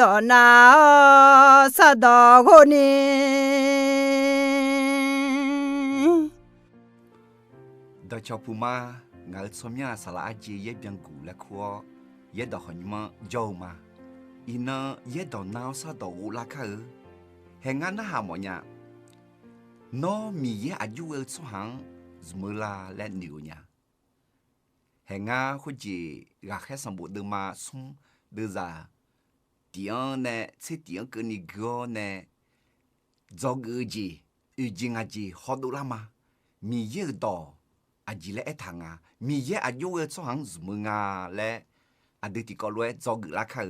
到那啥到过呢？到脚步嘛，俺出面啥垃圾也变古了苦，也到很么焦嘛，伊呢也到哪啥到乌拉克，还俺那哈么呀？nó mi ye aju el sohang zmula le niunya henga khoji ga khasambu de ma sum de za tian ne che tian ke ni go ne zoguji ujingaji hodulama mi ye do ajile etanga mi ye aju el sohang zmunga le aditi ko le zogla kha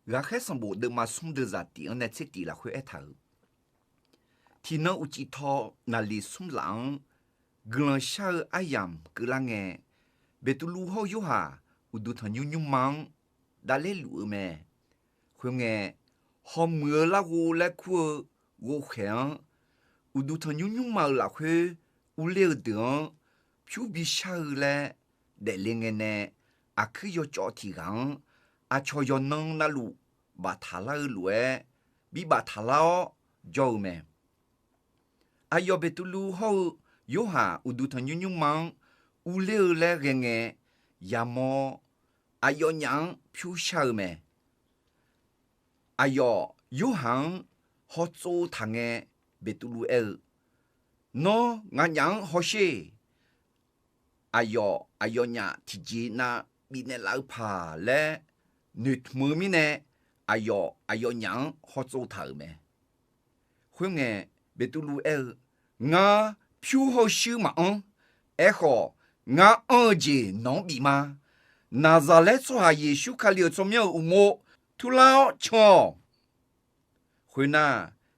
ga khasambu de ma sum de za tian ne che ti la khu etha thì nó u chỉ thọ là lì sum lặng gần sau ai yam cứ là nghe bé tu lu hao yêu hà u du thằng nhung mang đã lấy lụa mẹ khuyên nghe hôm mưa là u là khua u khéo u du thằng nhung mang là khuyên u liều tưởng phiêu bị sao là để lên nghe nè à cứ yo cho thì gắng à cho yo nâng là lụ bà thả la lụa bị bà thả la giàu mẹ ayo betulu ho yoha udu thanyu mang ule le genge yamo ayo nyang phu shao me ayo yohang ho zo thange betulu el no nga nyang ho she ayo nya tiji na bi ne lau pa le nut mu mi ne ayo nyang ho zo thao me khuyenge betulu el nga phu ho shu ma on echo nga oje non bi ma nazaret so ha yeshu khalio so myo umo tulao cho khuna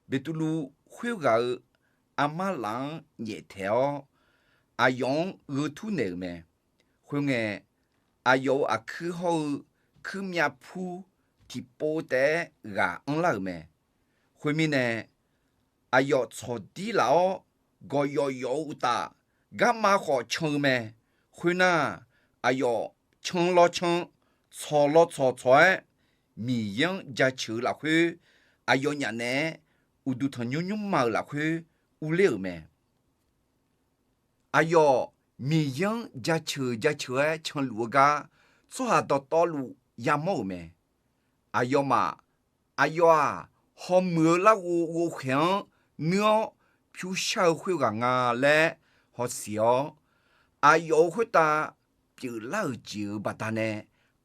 betulu khwe ga amalang ye theo ayong u tu ne me khunge ayo a khu ho khu mya phu ti po te ga on la me khumi ne ayo cho di lao go yo ta gamma ho chung me khuna ayo chung lo chung cho lo cho choi mi yang ja chu la khu ayo nya ne u du thon nyum ma la khu u le me ayo mi yang ja chu chung lu ga so ha to lu ya mo me ayo ma ayo a ho mu la u khian nyo phu shao hui ga nga le ho xio ayo hu ta pu lao jiu ba ta ne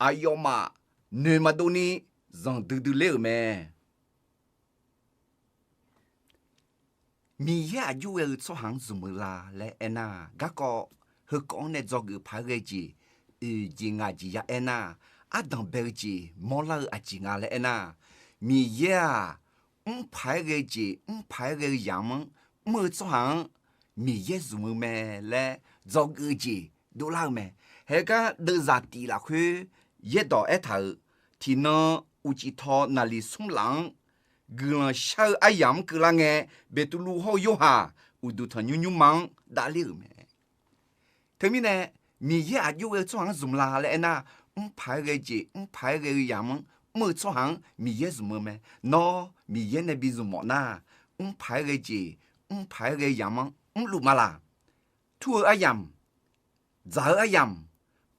ayo ma ne ma do ni zang du le me mi ya ju el so hang zu mu la le ena ga ko he ko ne zo gu pa ge ji ji nga ji ya ena a dang be ji mo la a ji nga le ena mi ya排个节，排个样么，么做行，米也是么么来做个节，都老么，那个都咋地了去，一到一头，天呢，有几套那里送人，个小爱样个啷个，别都路好有哈，有都他牛忙打了么，他们呢，米也有个做行做啦嘞那，排个节，排个样么。么做行米也是么么，喏米也那比如么那，排个节，排个样么，路嘛啦，土阿样，早阿样，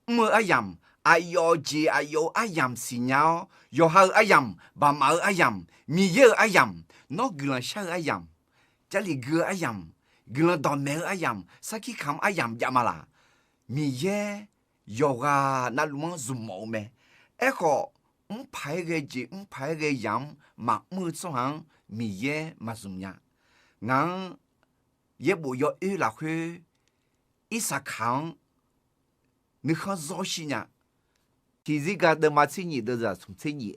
么阿样，哎呦节哎呦阿样是鸟，又好阿样，把毛阿样，米也阿样，喏个人小阿样，这里个阿样，个人到没阿样，啥去看阿样呀嘛啦，米也有啊，那路么是么么，哎个。排个节，排个样，嘛么做行米也嘛怎么样？俺也不要遇了去，一撒糠，你看早些呢？其实个的嘛，这你都是从这你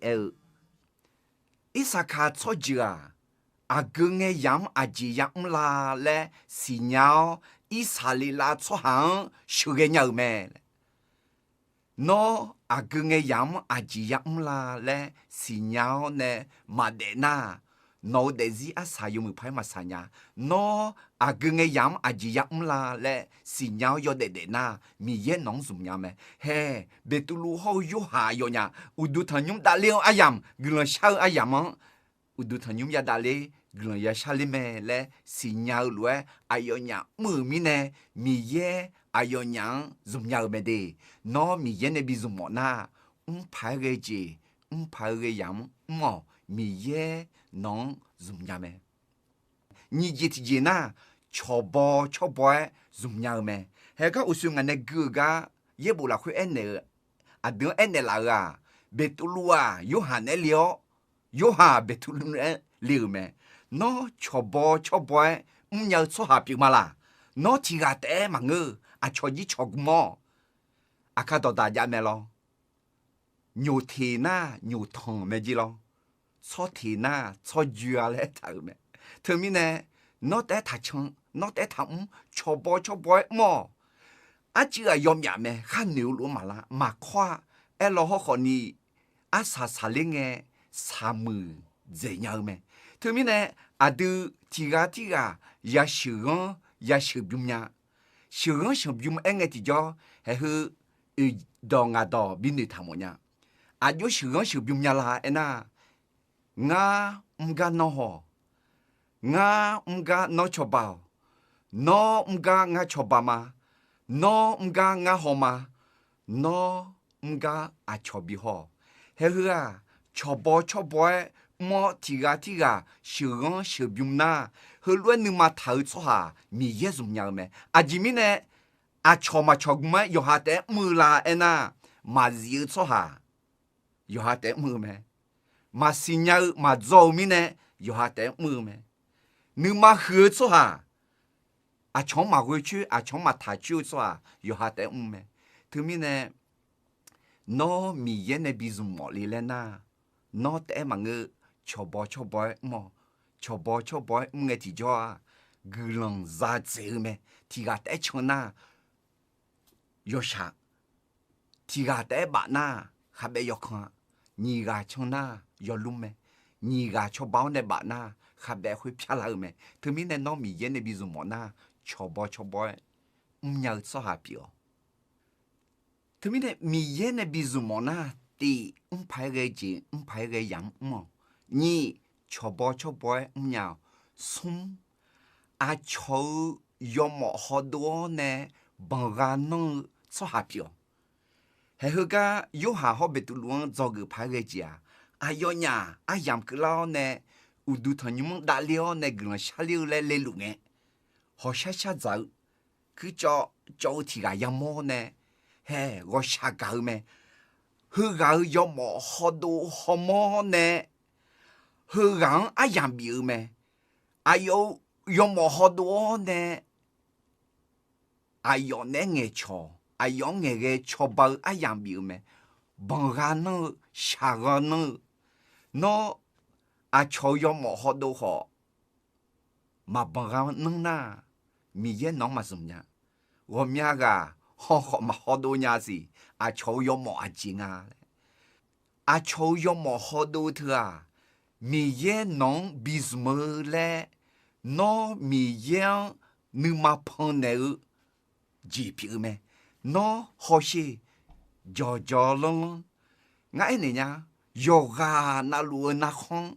一撒糠做久啊，啊个个样啊这样啦嘞，是鸟一撒里啦做行，修个鸟咩？no a gunge yam a ji yam la le sinyao ne madena no de zi a sa yu mu pai masanya no a genge yam a ji yam la le si nyao yo de na mi ye nong zum nya me he betulu ho yo ha yo nya udu thanyum da leo ayam gulon shao ayam udu thanyum ya da le gulon ya shali me le si nyao lue ayo nya mu mi ne mi ye ayo nya zum nya me de no mi ye ne bi zum mo na pai ge ji pai ge yam mo mi ye nong zum nya me ni ji ti ji na chobo zum nya me he ga usu nga ne gu ga ye bu la khu ene a de ene la ga betulua yo ha ne lio yo ha betulu ne liu me no chobo nya so ha pi ma la no ti ga te ma ngu a cho ji chog mo a ka do da ja me lo nyu thi na nyu thong me ji lo so thì na so dua le ta me to mi ne not that ta chung not that ta cho bo mo a ji a yom ya me khan niu lu ma la ma kwa e lo ho kho ni a sa le nge sa mu ze nya me to mi ne a du ti ga ya shu bum nya shu bum e nge ti jo he hu do nga do bi ni ta mo nya a jo shu bum nya la e na nga mga no ho nga mga no chobao no mga nga chobama no mga nga homa no mga a chobi ho he hua chobo mo tiga shubyum na he luen nu ma tau so ha mi ye zum nya me a jimi ne a choma chogma yo ha te mu la ena ma zi so ha yo ha te mu me mà xin nhau mà giàu mi nè yo ha te mu me nu ma hứa so ha a chong ma gui chu a chong ma ta chu so ha yo ha te me tu mi nè no mi ye ne bi zum mo li le na no te ma nge chobo mo chobo nge ti jo a gulong za ze me ti ga te chong na yo sha ti ga te ba na ha be yo khan ni ga chong na yo lu me ni ga cho bao ne ba na kha be hui pya la me tu mi ne no mi ye ne bi zu mo na cho bo nya so ha pi o tu mi ne mi ye ne bi zu mo na ti pai ge ji pai ge yang mo ni cho bo nya sum a cho yo mo ho do ne ban ga no so ha pi o he hu ga yo ha ho be tu luang zo ge pai ge ji a ayo nya ayam klau ne udu thanyum da leo ne glan shaliu le lu nge ho sha za ku cho ti ga yam mo ne he go sha ga me hu ga yo mo ho do ho mo ne hu ga ayam bi me ayo yo mo ho do ne ayo ne nge cho ayo nge ge cho ba ayam bi me bon ga no sha ga no no a cho yo mo ho do ho ma ban ga nang na mi ye no ma zum nya wo mya ga ho ma ho do nya si a cho yo mo a ji nga a cho yo mo ho do thua mi ye nong bizme le no mi ye nu ma pon ne ji pi me no ho shi jo long nga ne nya yoga na lu na khong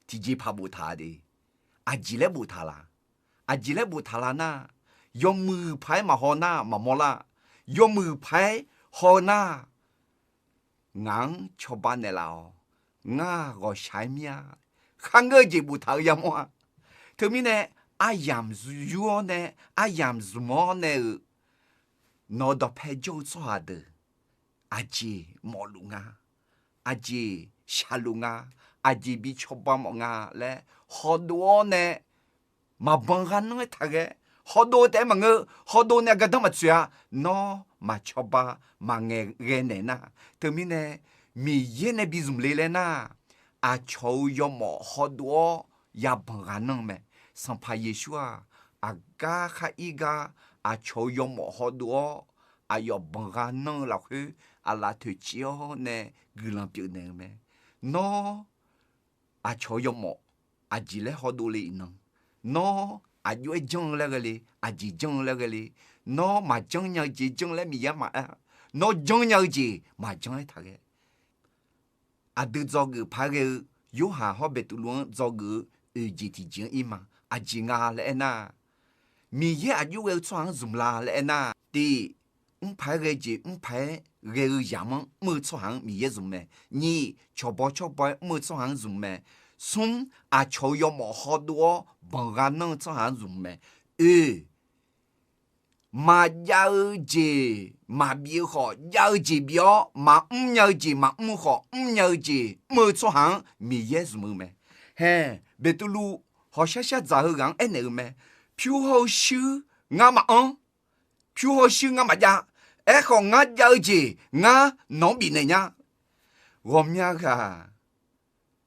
ti ji pha bu tha de a ji le bu tha la na yo mu phai ma ho na ma mo la yo mu phai ho na ngang cho ba ne lao nga go shai mia khang ge ji bu tha ya mo to mi ne a yam zu yu ne a yam zu mo ne no do pe jo so ha de a ji mo lu nga aji shalunga aji bi choba mo nga le hodo ne ma bangan ne thage hodo te ma nge hodo ne ga da ma tsya no ma choba ma nge ge ne na to mi ne mi ye ne bi zum le le na a cho yo mo hodo ya bangan me san pa yeshua a ga kha i ga a cho yo mo hodo a yo bangan la khu a la te chio ne gulan pi ne me no a cho yo mo 阿吉嘞好多嘞呢，喏阿有种那个嘞，阿吉种那个嘞，喏嘛种鸟吉种嘞米呀嘛啊，喏种鸟吉嘛种嘞他个，阿都做个拍个有下好别都乱做个吉提种伊嘛，阿吉啊嘞那，米呀阿有个创什么啦嘞那，第拍个吉拍个样么没创米呀什么，你瞧包没创什么。送阿乔要么好多，帮俺弄这样用没？嘛要节嘛别好，要节表嘛要节嘛好，要节没做行没也是么没？嘿，别都路好下咋个讲哎那个没？票好收俺嘛票好收俺嘛呀，哎好俺要节俺弄比那呀，我们呀个。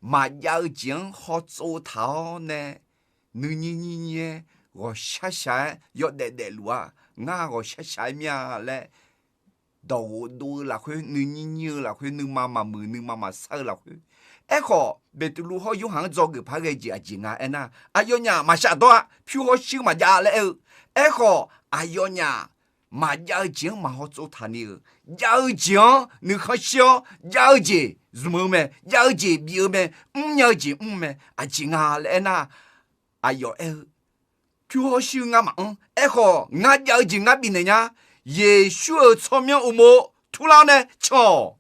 嘛要讲好做头呢，你，我下要得路啊，我下面嘞，多啦会你啦会你妈妈你妈妈生啦会，哎好，别的路好有行做个拍个节节啊，哎呐，哎哟呀，嘛下多，票好收嘛呀嘞，哎好，哎哟呀。嘛要讲嘛好做他呢，要讲你看笑，要讲什么咩？要讲别咩？要讲咩？啊讲啊嘞那，哎哟哎，就好笑啊嘛，哎好，俺要讲俺边的呀，也需要聪明有冇？突然呢，瞧，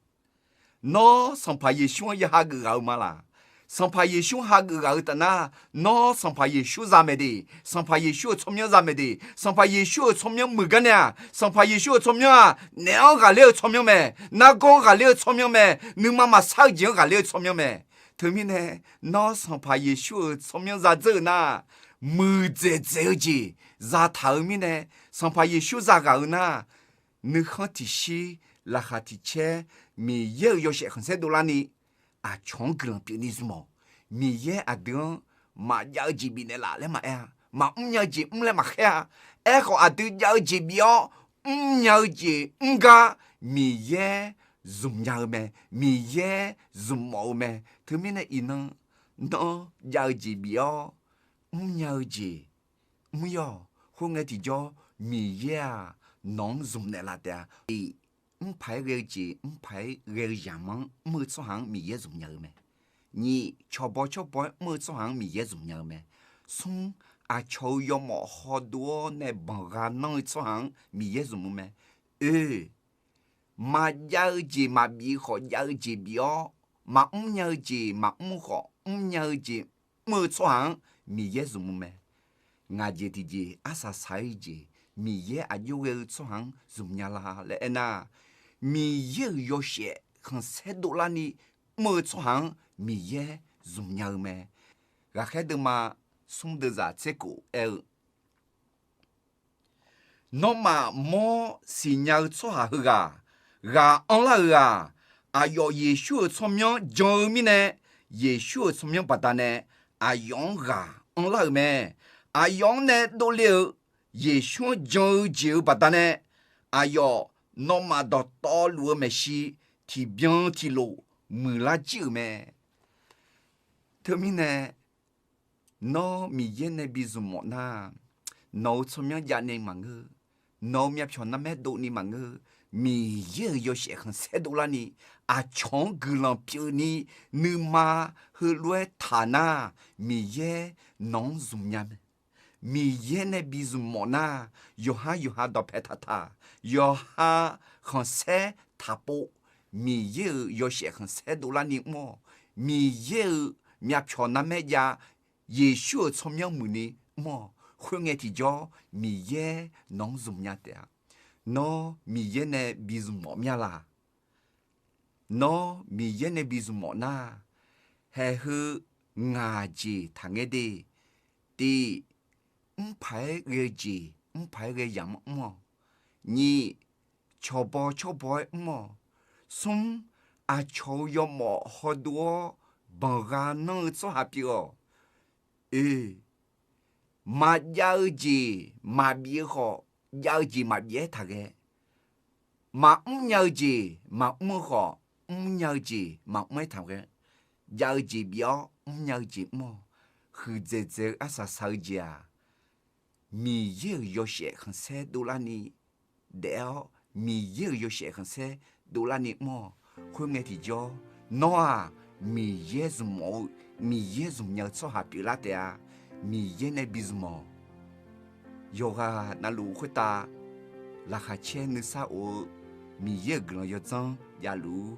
喏，上排也需要一下个好嘛啦。上排也修下个个的那，那上排也修啥么的，上排也修聪明啥么的，上排也修聪明么个呢？上排也修聪明啊，哪个了聪明没？哪个了聪明没？你妈妈啥人个了聪明没？后面呢，那上排也修聪明啥子呢？没在着急，啥后面呢？上排也修啥个呢？你看这些，那哈这些，没有些很多啦呢。啊，穷个人比你什么？米也啊等，嘛要几比你哪来嘛呀？嘛要几来嘛呀？哎好啊都要几表，要几个米也dùng nhau咩？米也dùng màu咩？thứ mấy này nó要几表，要几，要，后来就叫米也啊，能dùng来啦的。排个节，排个样么，没做行米也重要咩？你瞧包，没做行米也重要咩？从啊瞧要么好多那帮个能做行米也重要咩？嘛要节嘛比好要节比哦，嘛要节嘛好，要节没做行米也重要咩？俺节的节阿啥才节米也啊有个做行重要啦嘞那。米也有些很塞多啦你没做行米也重要咩？我看到嘛送的在这个那么么是要做下去个，俺安了啊，啊要也学聪明教米呢，也学聪明不大呢，啊用个安了咩？啊用呢都了，也学教就不大呢，啊要。nó mà đọt to lúa mẹ xí thì biếng thì lộ mưa lá chịu mẹ thưa mình nè nó mi yên này bị dùng mọn na nó cho miếng dạ này mà ngơ nó miếng cho nó mẹ độ ni mà ngơ mi yên yo sẽ không sẽ độ la ni à chọn cứ làm biểu ni nữ mà hư lúa thà na mi yên nóng dùng nhầm mi yên này bị dùng mọn na yo ha đọc hết thà yo ha không sẽ thà bộ mi yên yo sẽ không sẽ độ la ni mo mi yên miếng cho nó mẹ dạ耶稣聪明母呢么，会眼提叫米耶能做么的啊？喏，米耶呢比做么么啦？喏，米耶呢比做么呢？还是牙子他个的，排个子，排个样么？你瞧包么？送啊瞧要么好多，帮个能做下表。mà giao gì mà biết họ giao gì mà biết thật cái mà nhau gì mà họ nhau gì mà mới thật cái giao gì biết nhau gì mà 和这阿萨烧家，米也有些很些多拉尼，了米也有些很些多拉尼么？会眼提着，喏啊，米也是么？米也是鸟做下比拉的啊，米也那比是么？有啊，那路会打，拉哈切那啥哦，米也个要脏呀路。